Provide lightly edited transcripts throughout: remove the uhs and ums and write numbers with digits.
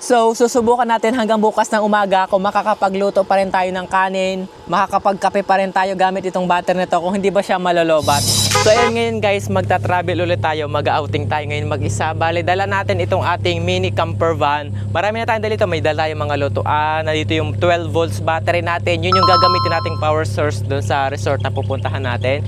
So, susubukan natin hanggang bukas ng umaga kung makakapagluto pa rin tayo ng kanin, makakapagkape pa rin tayo gamit itong battery nito kung hindi ba siya malolobat. So, ayun ngayon guys, magta-travel ulit tayo, mag-outing tayo ngayon mag-isa. Bale, dala natin itong ating mini camper van. Marami na tayong dala ito, may dala tayong mga lutuan. Nandito yung 12 volts battery natin. Yun yung gagamitin nating power source doon sa resort na pupuntahan natin.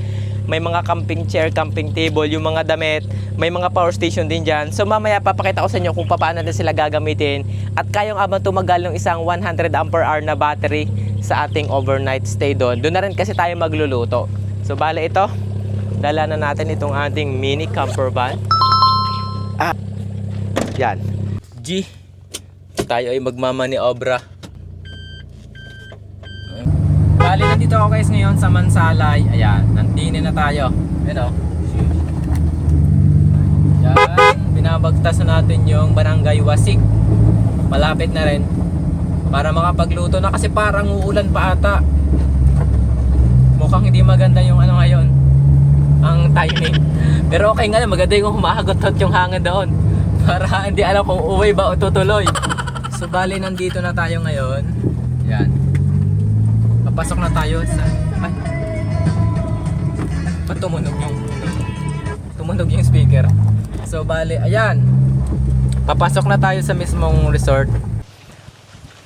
May mga camping chair, camping table, yung mga damit, may mga power station din dyan. So mamaya papakita ko sa inyo kung paano natin sila gagamitin at kayong abang tumagal ng isang 100 ampere hour na battery sa ating overnight stay doon. Doon na rin kasi tayo magluluto. So bale ito, dala na natin itong ating mini camper van. Yan. G, tayo ay magmamaniobra. Bali, nandito ako guys ngayon sa Mansalay. Ayan, nandini na tayo. Ayan o. Ayan, binabagtas na natin yung Barangay Wasig. Malapit na rin. Para makapagluto na kasi parang uulan pa ata. Mukhang hindi maganda yung ano ngayon. Ang timing. Pero okay nga, maganda yung humahagot-hot yung hangin doon. Para hindi alam kung uwi ba o tutuloy. So bali, nandito na tayo ngayon. Ayan. Pasok na tayo sa... Ay! Ba't tumunog yung speaker? So bali, ayan. Papasok na tayo sa mismong resort.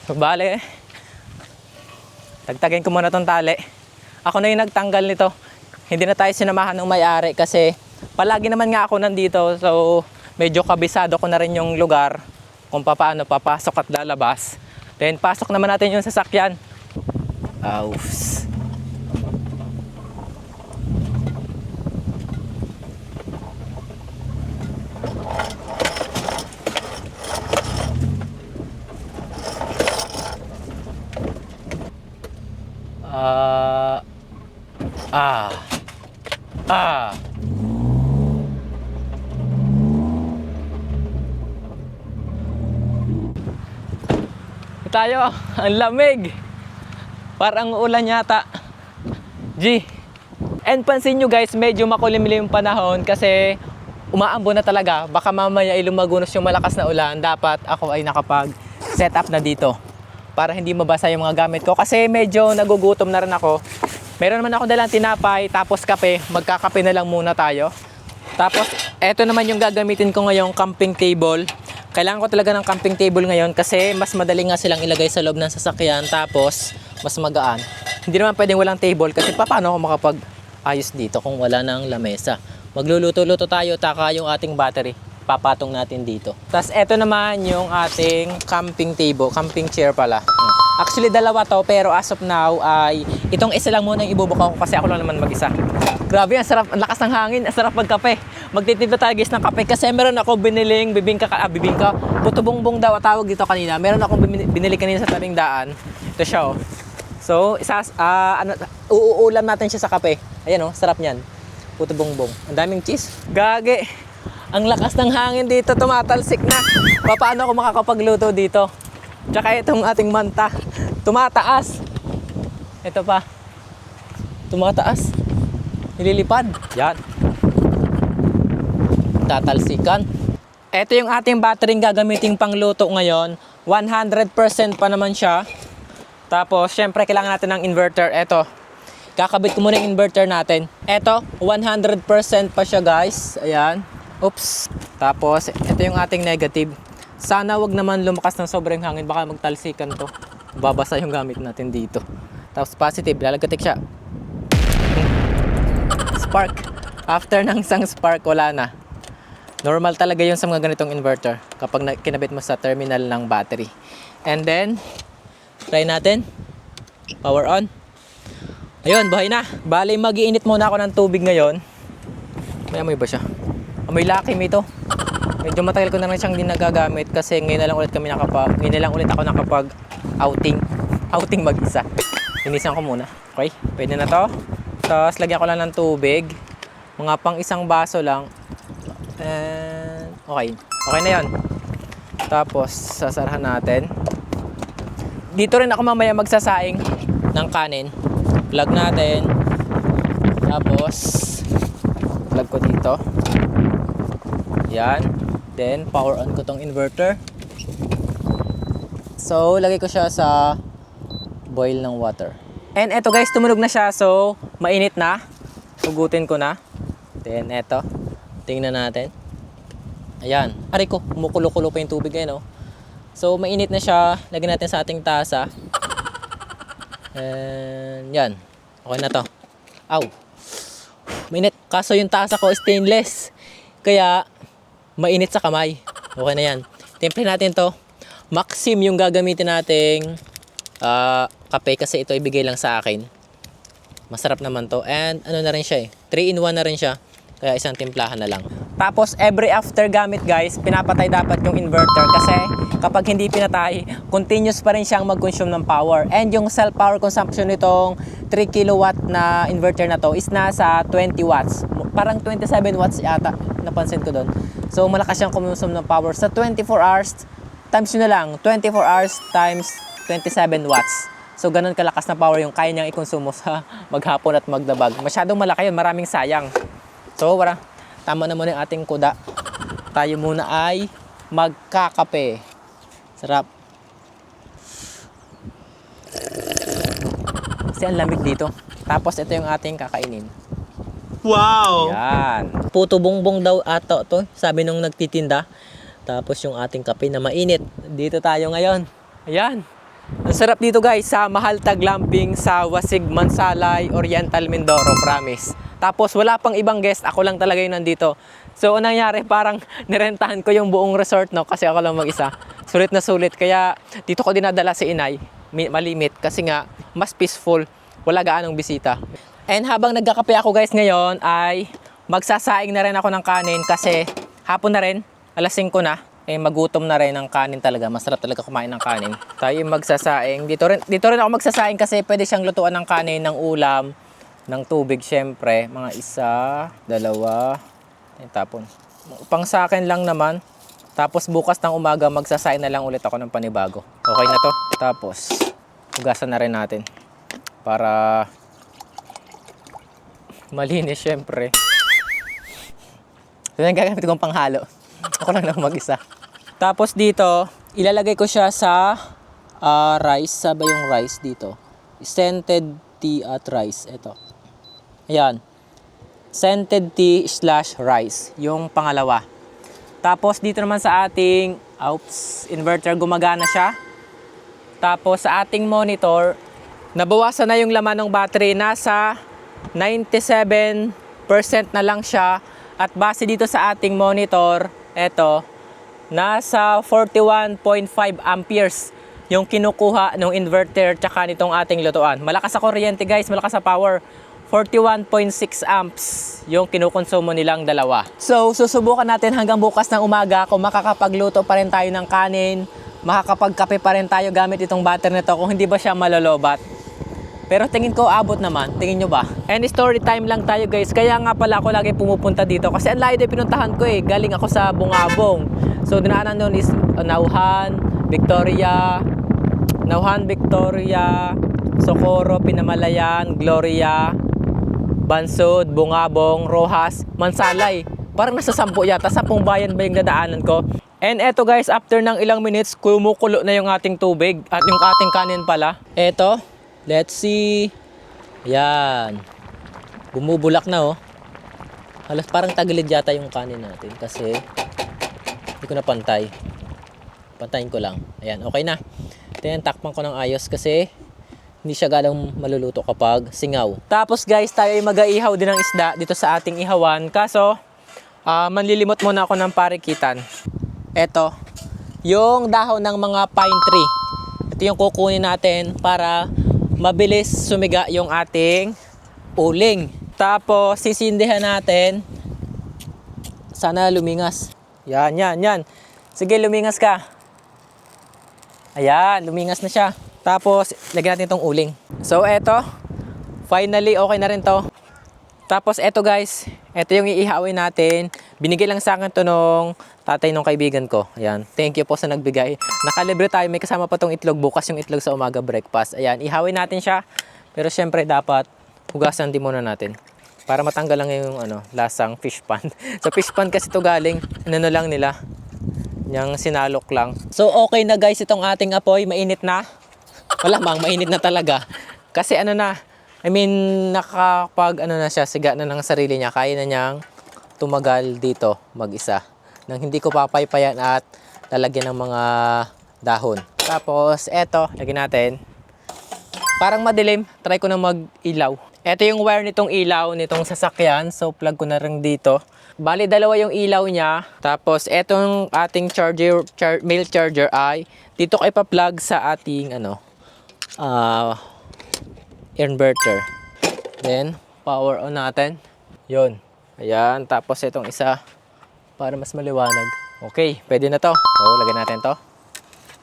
So bali, tagtagin ko muna tong tali. Ako na yung nagtanggal nito. Hindi na tayo sinamahan ng may-ari kasi palagi naman nga ako nandito. So medyo kabisado ko na rin yung lugar kung paano papasok at lalabas. Then pasok naman natin yung sasakyan. Aus. Tayo, ang lamig. Parang ulan yata. G. And pansin nyo guys, medyo makulimlim yung panahon kasi umaambon na talaga. Baka mamaya ay lumagunos yung malakas na ulan. Dapat ako ay nakapag-set up na dito para hindi mabasa yung mga gamit ko. Kasi medyo nagugutom na rin ako. Meron naman ako dalang tinapay, tapos kape. Magkakape na lang muna tayo. Tapos, eto naman yung gagamitin ko ngayong camping table. Kailangan ko talaga ng camping table ngayon kasi mas madali nga silang ilagay sa loob ng sasakyan. Tapos, mas magaan. Hindi naman pwedeng walang table kasi paano ako makapag-ayos dito kung wala ng lamesa. Magluluto-luto tayo, taka yung ating battery. Papatong natin dito. Tapos eto naman yung ating camping table, camping chair pala. Actually dalawa to pero as of now ay itong isa lang muna yung ibubuka ko kasi ako lang naman mag-isa. Grabe, ang sarap, ang lakas ng hangin, ang sarap magkape. Magtitimpla tayo guys ng kape kasi meron ako biniling bibingka, buto bongbong daw tawag dito kanina. Meron akong binili kanina sa tabing daan. Ito siya oh. So, uuulam natin siya sa kape. Ayan oh, sarap niyan. Puto bongbong. Ang daming cheese. Gage. Ang lakas ng hangin dito, tumatalsik na. Paano ako makakapagluto dito? Tsaka itong ating manta, tumataas. Ito pa. Tumataas. Nililipad. Yan. Tatalsikan. Ito yung ating battery gagamitin pangluto ngayon. 100% pa naman siya. Tapos, syempre, kailangan natin ng inverter. Ito. Kakabit ko muna yung inverter natin. Ito, 100% pa siya, guys. Ayan. Oops. Tapos, ito yung ating negative. Sana wag naman lumakas ng sobrang hangin. Baka magtalsikan to. Babasa yung gamit natin dito. Tapos, positive. Lalagatik siya. Spark. After ng isang spark, wala na. Normal talaga yun sa mga ganitong inverter kapag kinabit mo sa terminal ng battery. And then, try natin. Power on. Ayun, buhay na. Bali, mag-iinit muna ako ng tubig ngayon. May amoy ba siya? Amoy lakim ito. Medyo matagal ko na rin siyang din nagagamit kasi ngayon na lang ulit ako nakapag-outing. Outing mag-isa. Linisan ko muna. Okay, pwede na to. Tapos, lagyan ko lang ng tubig. Mga pang isang baso lang. And, okay. Okay na yun. Tapos, sasarahan natin. Dito rin ako mamaya magsasaing ng kanin. Plug natin. Tapos, plug ko dito. Yan. Then, power on ko tong inverter. So, lagay ko siya sa boil ng water. And eto guys, tumunog na siya. So, mainit na. Hugutin ko na. Then, eto. Tingnan natin. Ayan. Aray ko, kumukulo-kulo pa yung tubig no? So, mainit na siya. Lagyan natin sa ating tasa. And, yan. Okay na to. Aw. Mainit. Kaso yung tasa ko stainless. Kaya, mainit sa kamay. Okay na yan. Timple natin to. Maxim yung gagamitin nating kape kasi ito ibigay lang sa akin. Masarap naman to. And ano na rin siya 3-in-1 na rin siya. Kaya isang timplahan na lang. Tapos every after gamit guys, pinapatay dapat yung inverter kasi kapag hindi pinatay, continuous pa rin siyang mag-consume ng power. And yung self power consumption nitong 3 kilowatt na inverter na to is nasa 20 watts. Parang 27 watts yata, napansin ko doon. So malakas siyang consume ng power sa 24 hours. Times nyo na lang, 24 hours times 27 watts. So, ganun kalakas na power yung kaya niyang ikonsumo sa maghapon at magdabag. Masyadong malaki yun, maraming sayang. So, tama na muna yung ating kuda. Tayo muna ay magkakape. Sarap. Kasi ang lamig dito. Tapos, ito yung ating kakainin. Wow! Yan. Puto bongbong daw ato to, sabi nung nagtitinda. Tapos yung ating kape na mainit. Dito tayo ngayon. Ayan. Ang sarap dito guys sa Mahalta Glamping sa Wasig, Mansalay, Oriental, Mindoro, promise. Tapos wala pang ibang guest, ako lang talaga yung nandito. So anong nangyari, parang nirentahan ko yung buong resort kasi ako lang mag-isa. Sulit na sulit. Kaya dito ko dinadala si Inay, malimit kasi nga mas peaceful, wala gaanong bisita. And habang nagkakape ako guys ngayon ay magsasaing na rin ako ng kanin kasi hapon na rin. Alas 5 na, magutom na rin ang kanin talaga. Masarap talaga kumain ng kanin. Tayo magsasaing. Dito rin ako magsasaing kasi pwede siyang lutuan ng kanin, ng ulam, ng tubig syempre. Mga 1, 2, tapon. Pang sa akin lang naman. Tapos bukas ng umaga magsasaing na lang ulit ako ng panibago. Okay na to. Tapos hugasan na rin natin. Para malinis syempre. Ito na yung gagamit kong panghalo. Ako lang mag-isa. Tapos dito, ilalagay ko siya sa rice. Sabi yung rice dito. Scented tea at rice. Ito. Ayan. Scented tea / rice. Yung pangalawa. Tapos dito naman sa ating inverter, gumagana siya. Tapos sa ating monitor, nabawasan na yung laman ng battery. Nasa 97% na lang siya. At base dito sa ating monitor, eto, nasa 41.5 amperes yung kinukuha ng inverter tsaka nitong ating lutuan. Malakas sa kuryente guys, malakas sa power. 41.6 amps yung kinukonsumo nilang dalawa. So, susubukan natin hanggang bukas ng umaga kung makakapagluto pa rin tayo ng kanin, makakapagkape pa rin tayo gamit itong battery nito, kung hindi ba siya malolobat. Pero tingin ko abot naman, tingin nyo ba? And story time lang tayo guys, kaya nga pala ako lagi pumupunta dito kasi ang layo din pinuntahan ko galing ako sa Bungabong. So dinaanan doon is Nauhan, Victoria, Socorro, Pinamalayan, Gloria, Bansud, Bungabong, Rojas, Mansalay. Parang nasa 10 yata, 10 bayan ba yung dadaanan ko? And eto guys, after ng ilang minutes, kumukulo na yung ating tubig at yung ating kanin pala. Eto. Let's see. Yan. Bumubulak na Halos parang tagilid yata yung kanin natin kasi hindi ko na pantay. Pantayin ko lang. Ayan, okay na. Then takpan ko ng ayos kasi hindi siya ganong maluluto kapag singaw. Tapos guys, tayo ay mag-aihaw din ng isda dito sa ating ihawan. Kaso, manlilimot muna ako ng parikitan. Eto, yung dahon ng mga pine tree. Ito yung kukunin natin para mabilis sumiga yung ating uling. Tapos sisindihan natin. Sana lumingas. Yan. Sige, lumingas ka. Ayan, lumingas na siya. Tapos lagyan natin itong uling. So eto, finally okay na rin to. Tapos eto guys, eto yung iihawin natin. Binigay lang sa akin to nung tatay nung kaibigan ko. Ayan, thank you po sa nagbigay. Nakalibre tayo, may kasama pa tong itlog. Bukas yung itlog sa umaga breakfast. Ayan, ihawin natin siya. Pero syempre dapat hugasan din muna natin. Para matanggal lang yung lasang fish pan. Sa fish pan kasi to galing, lang nila. Yang sinalok lang. So okay na guys itong ating apoy. Mainit na. Malamang mainit na talaga. Kasi ano na, I mean nakakapag ano na siya, siga na ng sarili niya. Kaya na niyang tumagal dito mag-isa. Nang hindi ko papaypayan at lalagyan ng mga dahon. Tapos eto, lagyan natin. Parang madilim, try ko na mag-ilaw. Ito yung wire nitong ilaw, nitong sasakyan. So plug ko na rin dito. Bali dalawa yung ilaw niya. Tapos etong ating charger, male charger ay dito ko ipa-plug sa ating inverter. Then power on natin. Yun. Ayan, tapos itong isa para mas maliwanag. Okay, pwede na to. So lagyan natin to.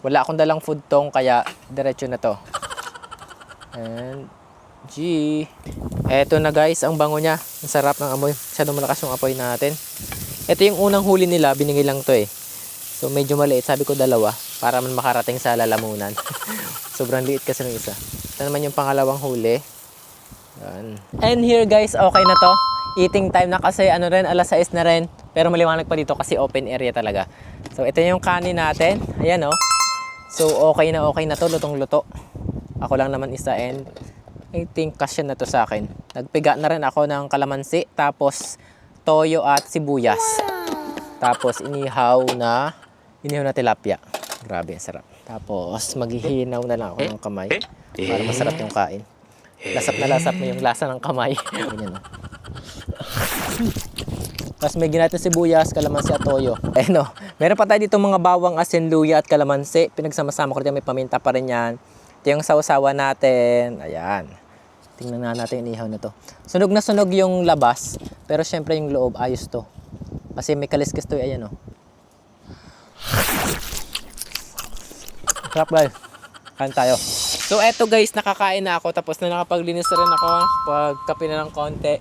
Wala akong dalang food tong kaya diretso na to. And G. Eto na guys, ang bango niya. Ang sarap ng amoy. Masyadong malakas yung apoy natin. Ito yung unang huli nila. Binigay lang to eh. So medyo maliit. Sabi ko dalawa. Para man makarating sa lalamunan. Sobrang liit kasi ng isa. Ito naman yung pangalawang huli. Yan. And here guys, okay na to. Eating time na kasi ano rin, alas 6 na rin. Pero maliwanag pa dito kasi open area talaga. So ito yung kanin natin. Ayan oh. So okay na to. Lutong-luto. Ako lang naman isa and I think kasya na to sa akin. Nagpiga na rin ako ng kalamansi, tapos toyo at sibuyas. Tapos inihaw na tilapia. Grabe, ang sarap. Tapos maghihinaw na lang ako ng kamay para masarap yung kain. Lasap na lasap mo yung lasa ng kamay. Ganyan, no? Tapos may ginatong sibuyas, kalamansi at toyo. Eh no, meron pa tayo dito mga bawang, asin, luya at kalamansi. Pinagsama-sama ko rin, may paminta pa rin yan. Ito yung sausawa natin. Ayan. Tingnan na natin yung ihaw na to. Sunog na sunog yung labas. Pero syempre yung loob, ayos to. Kasi may kaliskis to. Ayan o. Sarap guys. Kain tayo. So eto guys, nakakain na ako. Tapos na nakapaglinis na rin ako. Pagkape na ng konti.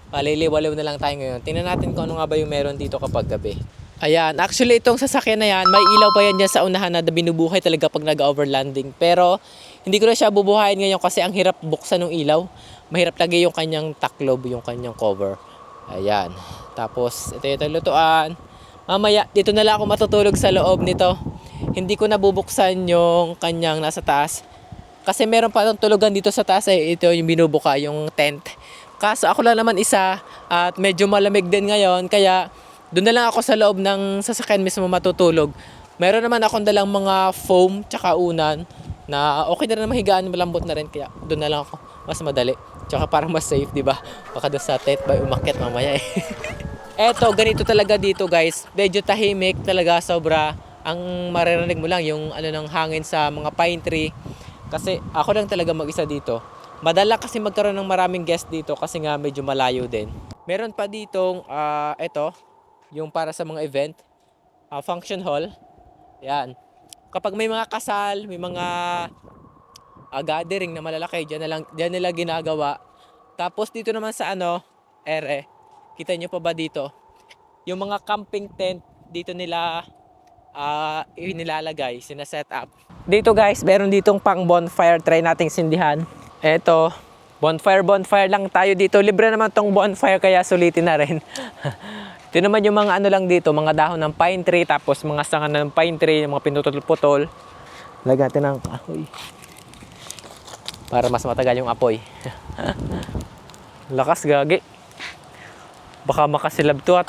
Paliliwaliw na lang tayo ngayon. Tingnan natin kung ano nga ba yung meron dito kapag gabi. Ayan, actually itong sasakyan na yan, may ilaw pa yan dyan sa unahan na binubuhay talaga pag nag-overlanding. Pero hindi ko na siya bubuhayin ngayon kasi ang hirap buksan ng ilaw. Mahirap lagi yung kanyang taklob, yung kanyang cover. Ayan. Tapos ito yung lutuan. Mamaya, dito na lang ako matutulog sa loob nito. Hindi ko na bubuksan yung kanyang nasa taas. Kasi meron pa itong tulugan dito sa taas. Ito yung binubuka, yung tent. Kaso ako lang naman isa at medyo malamig din ngayon. Kaya doon na lang ako sa loob ng sasakyan mismo matutulog. Meron naman akong dalang mga foam tsaka unan na okay na rin mahigaan, malambot na rin. Kaya doon na lang ako, mas madali. Tsaka parang mas safe, di ba? Baka doon sa tent ba umakyat mamaya eh. Eto, ganito talaga dito guys. Medyo tahimik talaga, sobra. Ang maririnig mo lang yung ano ng hangin sa mga pine tree. Kasi ako lang talaga mag-isa dito. Madala kasi magkaroon ng maraming guest dito kasi nga medyo malayo din. Meron pa ditong eto, yung para sa mga event, function hall. Yan. Kapag may mga kasal, may mga gathering na malalaki, dyan nila ginagawa. Tapos dito naman sa ere, kita nyo pa ba dito? Yung mga camping tent, dito nila inilalagay, sinaset up. Dito guys, meron ditong pang bonfire, try nating sindihan. Eto, bonfire lang tayo dito. Libre naman tong bonfire kaya sulitin na rin. Ito naman yung mga ano lang dito, mga dahon ng pine tree, tapos mga sanga ng pine tree, yung mga pinutol-putol. Lagyan natin ng kahoy. Para mas matagal yung apoy. Lakas gagi. Baka makasilab to at.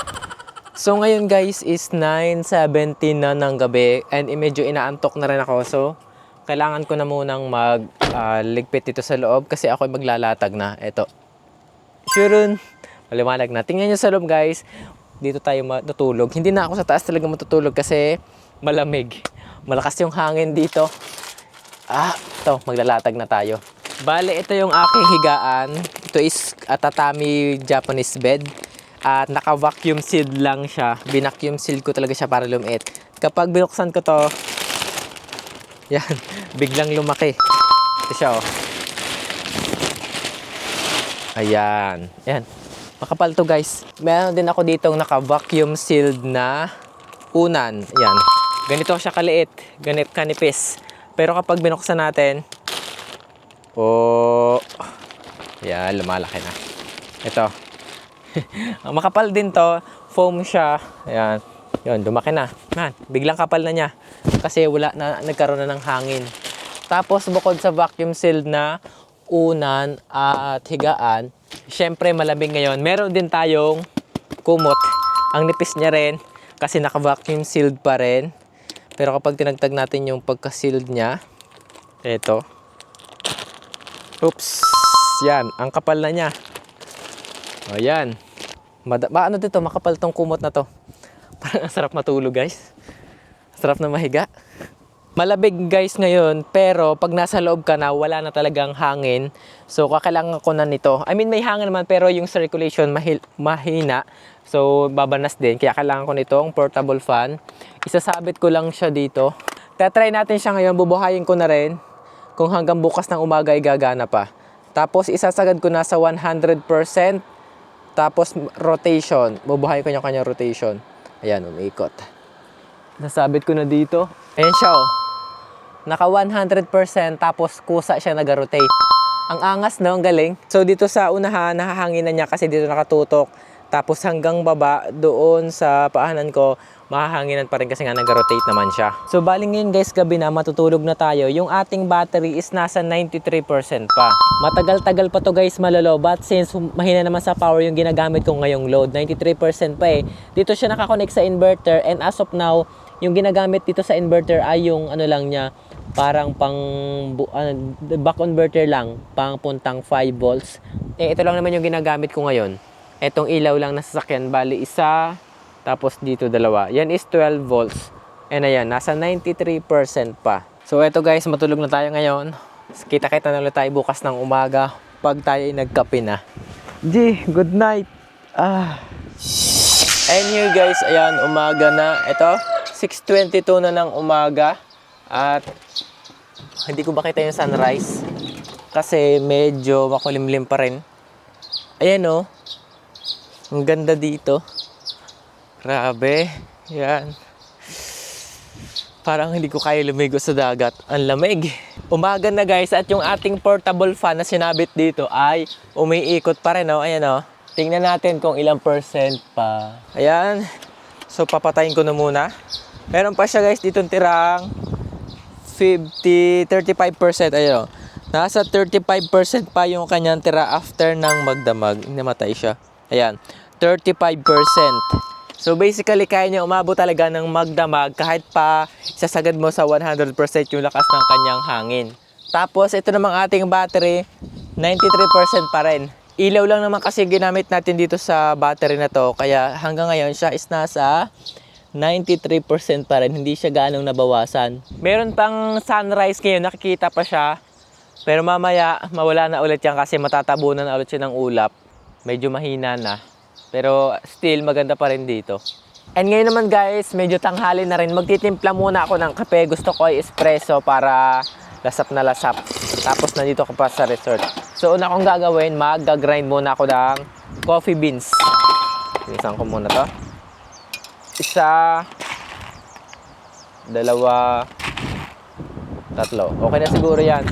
So ngayon guys is 9:17 na ng gabi and medyo inaantok na rin ako. So kailangan ko na munang ligpit dito sa loob kasi ako ay maglalatag na. Eto. Sure, maliwanag na. Tingnan nyo sa loob guys. Dito tayo matutulog. Hindi na ako sa taas talaga matutulog kasi malamig. Malakas yung hangin dito. Ito, maglalatag na tayo. Bale, ito yung aking higaan. Ito is tatami Japanese bed. At naka-vacuum sealed lang siya. Binacuum seal ko talaga siya para lumiit. Kapag binuksan ko to, yan, biglang lumaki. Ito siya, oh. Ayan. Ayan. Makapal to guys. Meron din ako ditong naka-vacuum sealed na unan. Ayan. Ganito siya kaliit. Ganito kanipis. Pero kapag binuksan natin, yan, lumalaki na. Ito. Makapal din to. Foam siya. Ayan. Yun, lumaki na. Man, biglang kapal na niya. Kasi wala na, nagkaroon na ng hangin. Tapos bukod sa vacuum sealed na unan at higaan, syempre malamig ngayon. Meron din tayong kumot. Ang nipis niya rin kasi naka-vacuum sealed pa rin. Pero kapag tinagtag natin yung pagka-sealed niya, ito. Oops! Yan, ang kapal na niya. O yan. Ano dito, makapal tong kumot na to. Parang ang sarap matulog, guys. Sarap na mahiga. Malabig, guys, ngayon. Pero pag nasa loob ka na, wala na talagang hangin. So, kakailangan ko na nito. I mean, may hangin naman, pero yung circulation mahina. So, babanas din. Kaya kailangan ko nitong portable fan. Isasabit ko lang siya dito. Tatry natin siya ngayon. Bubuhayin ko na rin. Kung hanggang bukas ng umaga ay gagana pa. Tapos, isasagad ko na sa 100%. Tapos, rotation. Bubuhayin ko yung kanyang rotation. Ayan, umiikot. Nasabit ko na dito. Ayan siya, oh. Naka 100%, tapos kusa siya nag-rotate. Ang angas, no? Ang galing. So, dito sa unahan, nahahangin na niya kasi dito nakatutok. Tapos hanggang baba, doon sa paanan ko, mahahanginan pa rin kasi nga nag-rotate naman siya. So, baling ngayon, guys, gabi na, matutulog na tayo. Yung ating battery is nasa 93% pa. Matagal-tagal pa to, guys, malolobat since mahina naman sa power yung ginagamit ko ngayong load. 93% pa eh. Dito siya nakakonect sa inverter and as of now, yung ginagamit dito sa inverter ay yung ano lang niya, parang pang back converter lang, pang puntang 5 volts. Eh, ito lang naman yung ginagamit ko ngayon. Etong ilaw lang na sasakyan, bali isa, tapos dito dalawa. Yan is 12 volts. And ayan, nasa 93% pa. So eto guys, matulog na tayo ngayon. Kita-kita na ulit tayo bukas ng umaga pag tayo ay nagkape na. G, good night. And here guys, ayan, umaga na. Ito, 6:22 na ng umaga. At hindi ko makita yung sunrise. Kasi medyo makulimlim pa rin. Ayan oh. Ang ganda dito. Grabe. Yan. Parang hindi ko kaya lumigo sa dagat. Ang lamig. Umaga na guys at yung ating portable fan na sinabit dito ay umiikot pa rin. Oh. Ayan oh. Tingnan natin kung ilang percent pa. Ayan. So papatayin ko na muna. Meron pa siya guys dito tirang 35%. Ayan oh. Nasa 35% pa yung kanyang tira after ng magdamag. Namatay siya. Ayan, 35%. So basically, kaya niya umabot talaga ng magdamag kahit pa isasagad mo sa 100% yung lakas ng kanyang hangin. Tapos, ito namang ating battery, 93% pa rin. Ilaw lang naman kasi ginamit natin dito sa battery na to. Kaya hanggang ngayon, siya is nasa 93% pa rin. Hindi siya ganong nabawasan. Meron pang sunrise ngayon, nakikita pa siya. Pero mamaya, mawala na ulit yan kasi matatabunan na ulit siya ng ulap. Medyo mahina na. Pero still, maganda pa rin dito. And ngayon naman guys, medyo tanghali na rin. Magtitimpla muna ako ng kape. Gusto ko ay espresso para lasap na lasap. Tapos nandito ko pa sa resort. So una kong gagawin, mag-grind muna ako ng coffee beans. Inisan ko muna to. Isa, dalawa, tatlo. Okay na siguro yan.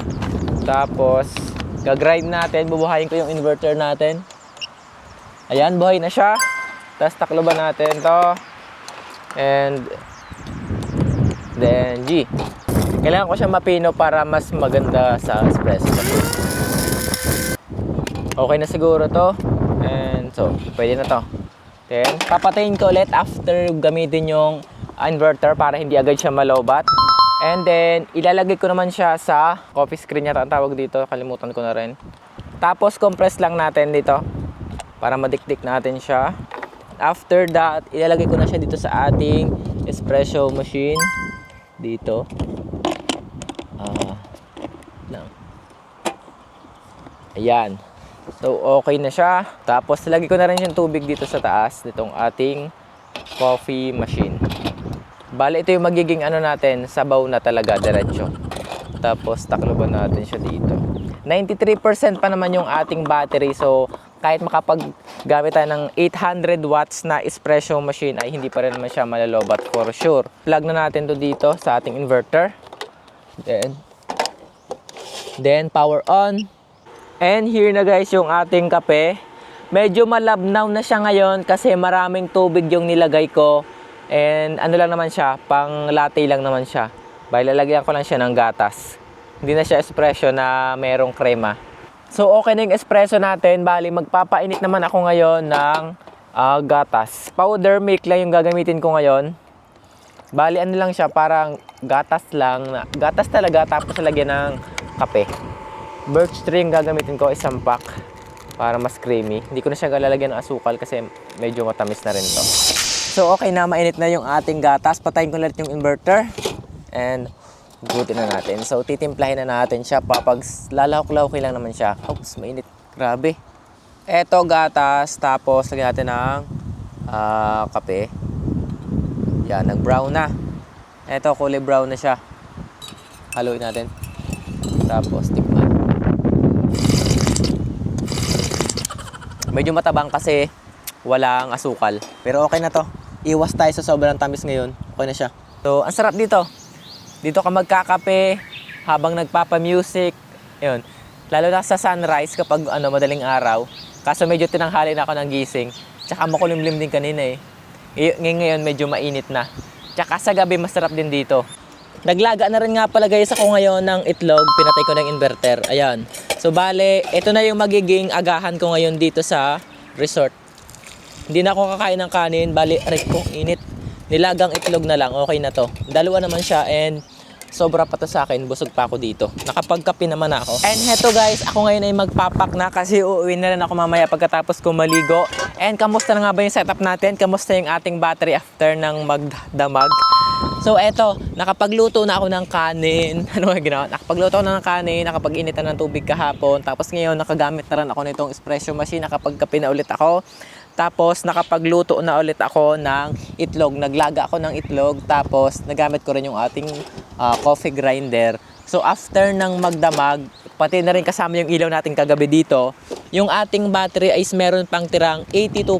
Tapos, gagrind natin. Bubuhayin ko yung inverter natin. Ayan, buhay na siya. Tapos takloban natin to. And then G. Kailangan ko siya mapino para mas maganda sa espresso. Okay na siguro to. And so, pwede na to. Then, papatayin ko ulit after gamitin yung inverter para hindi agad siya malobat. And then, ilalagay ko naman siya sa coffee screen yata ang tawag dito. Kalimutan ko na rin. Tapos, compress lang natin dito. Para madikdik natin siya. After that, ilalagay ko na siya dito sa ating espresso machine. Dito. Lang. Ayan. So, okay na siya. Tapos, lagay ko na rin yung tubig dito sa taas. Ditong ating coffee machine. Bale, ito yung magiging ano natin, sabaw na talaga, diretso. Tapos, takloban natin siya dito. 93% pa naman yung ating battery. So, kahit makapaggamit tayo ng 800 watts na espresso machine, ay hindi pa rin naman siya malalobat for sure. Plug na natin to dito sa ating inverter. Then, power on. And here na guys yung ating kape. Medyo malabnaw na siya ngayon kasi maraming tubig yung nilagay ko. And ano lang naman siya, pang latte lang naman siya. Bali, lalagyan ko lang siya ng gatas. Hindi na siya espresso na merong krema. So, okay na yung espresso natin. Bali, magpapainit naman ako ngayon ng gatas. Powder milk lang yung gagamitin ko ngayon. Bali, ano lang siya, parang gatas lang. Gatas talaga, tapos lagyan ng kape. Birch tree yung gagamitin ko, isang pack. Para mas creamy. Hindi ko na siya lalagyan ng asukal kasi medyo matamis na rin to. So, okay na, mainit na yung ating gatas. Patayin ko ulit yung inverter. And gutin na natin. So, titimplahin na natin siya. Pag lalahok-lahokin lang naman siya. Oops, mainit. Grabe. Eto, gatas. Tapos, lagyan natin ng kape. Yan, nag-brown na. Eto, kulay brown na siya. Haluin natin. Tapos, tikman. Medyo matabang kasi walang asukal. Pero okay na to. Iwas tayo sa sobrang tamis ngayon. Okay na siya. So, ang sarap dito. Dito ka magkakape habang nagpapa-music. Ayun. Lalo na sa sunrise kapag madaling araw. Kaso medyo tinanghali na ako ng gising. Tsaka makulimlim din kanina eh. Ngayon medyo mainit na. Tsaka sa gabi masarap din dito. Naglaga na rin nga pala guys ako ngayon ng itlog. Pinatay ko ng inverter. Ayan. So bale, ito na yung magiging agahan ko ngayon dito sa resort. Hindi na ako kakain ng kanin. Bale, aray ko, init. Nilagang itlog na lang. Okay na to. Dalawa naman siya and sobra pa to sa akin. Busog pa ako dito. Nakapagkape naman ako. And heto guys, ako ngayon ay magpapak na kasi uuwi na rin ako mamaya pagkatapos ko maligo. And kamusta na nga ba yung setup natin? Kamusta yung ating battery after ng magdamag? So eto, nakapagluto na ako ng kanin. Ano nga ginawa? Nakapagluto na ng kanin, nakapag-init na ng tubig kahapon. Tapos ngayon nakagamit na rin ako nitong espresso machine. Nakapagkape na ulit ako. Tapos nakapagluto na ulit ako ng itlog. Naglaga ako ng itlog. Tapos nagamit ko rin yung ating coffee grinder. So after ng magdamag, pati na rin kasama yung ilaw natin kagabi dito, yung ating battery is meron pang tirang 82%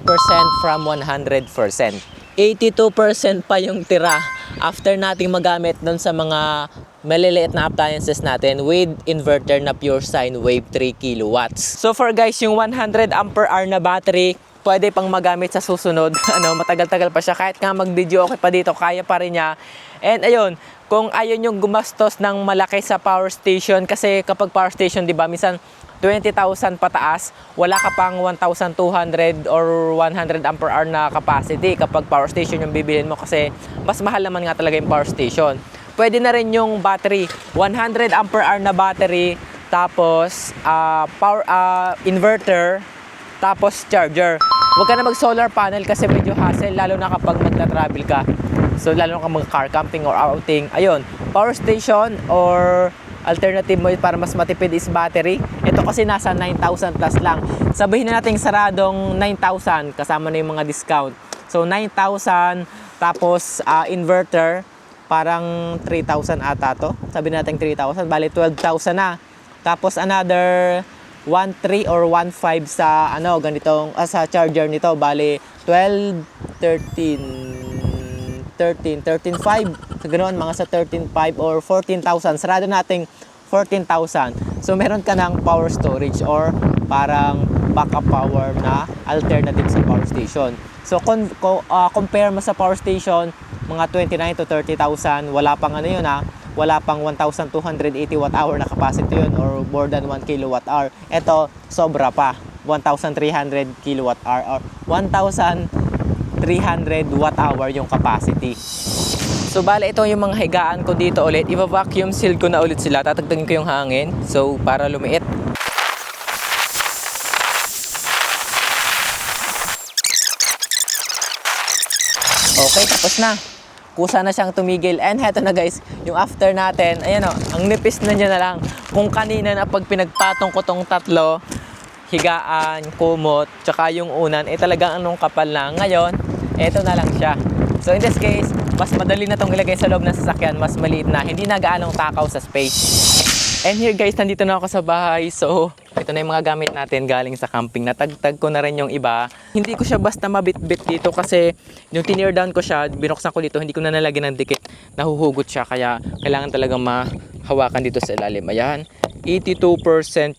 from 100%. 82% pa yung tira after nating magamit doon sa mga maliliit na appliances natin with inverter na pure sine wave 3 kilowatts. So for guys, yung 100 ampere hour na battery, pwede pang magamit sa susunod. Matagal-tagal pa siya. Kahit nga mag-video okay pa dito, kaya pa rin niya. And ayun, kung ayun yung gumastos ng malaki sa power station, kasi kapag power station, di ba, minsan 20,000 pataas, wala ka pang 1,200 or 100 ampere hour na capacity kapag power station yung bibilhin mo kasi mas mahal naman nga talaga yung power station. Pwede na rin yung battery, 100 ampere hour na battery, tapos inverter, tapos charger. Huwag ka na mag solar panel kasi medyo hassle lalo na kapag magta-travel ka. So lalo na kapag mag-car camping or outing. Ayun, power station or alternative mo para mas matipid is battery. Ito kasi nasa 9,000 plus lang. Sabihin na natin saradong 9,000 kasama na yung mga discount. So 9,000 tapos inverter parang 3,000 ata to. Sabi natin 3,000, bali 12,000 na. Tapos another 1.3 or 1.5 sa ganitong sa charger nito, bali 12, 13.5. So ganoon, mga sa 13.5 or 14,000. Sarado nating 14,000. So meron ka ng power storage or parang backup power na alternative sa power station. So compare mo sa power station, mga 29 to 30,000, wala pang wala pang 1,280 watt-hour na capacity yun or more than 1 kilowatt-hour. Ito, sobra pa. 1,300 kilowatt-hour or 1,300 watt-hour yung capacity. So, bale, ito yung mga higaan ko dito ulit. Iba-vacuum seal ko na ulit sila. Tatagtagin ko yung hangin. So, para lumiit. Okay, tapos na. Kusa na siyang tumigil. And heto na guys, yung after natin, ayan o, ang nipis na niya na lang. Kung kanina na pag pinagpatong ko tong tatlo, higaan, kumot, tsaka yung unan, talagang anong kapal na. Ngayon, eto na lang siya. So in this case, mas madali na tong ilagay sa loob ng sasakyan, mas maliit na, hindi na gaanong takaw sa space. And here guys, nandito na ako sa bahay. So, ito na yung mga gamit natin galing sa camping. Natagtag ko na rin yung iba. Hindi ko siya basta mabit-bit dito kasi yung tinir down ko siya, binuksan ko dito, hindi ko na nalagyan ng dikit. Nahuhugot siya, kaya kailangan talaga mahawakan dito sa ilalim. Ayan, 82%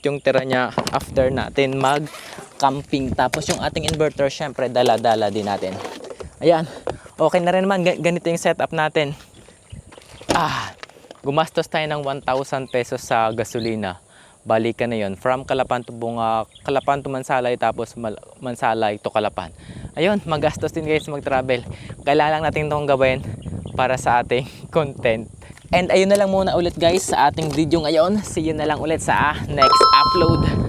yung tira niya after natin mag-camping. Tapos yung ating inverter, syempre, dala-dala din natin. Ayan, Okay na rin naman, ganito yung setup natin. Gumastos tayo ng 1,000 pesos sa gasolina. Balikan na yon from Calapan to Mansalay, tapos Mansalay to Calapan. Ayun, magastos din guys mag-travel. Kailangan lang natin itong gawin para sa ating content. And ayun na lang muna ulit guys sa ating video ngayon. See you na lang ulit sa next upload.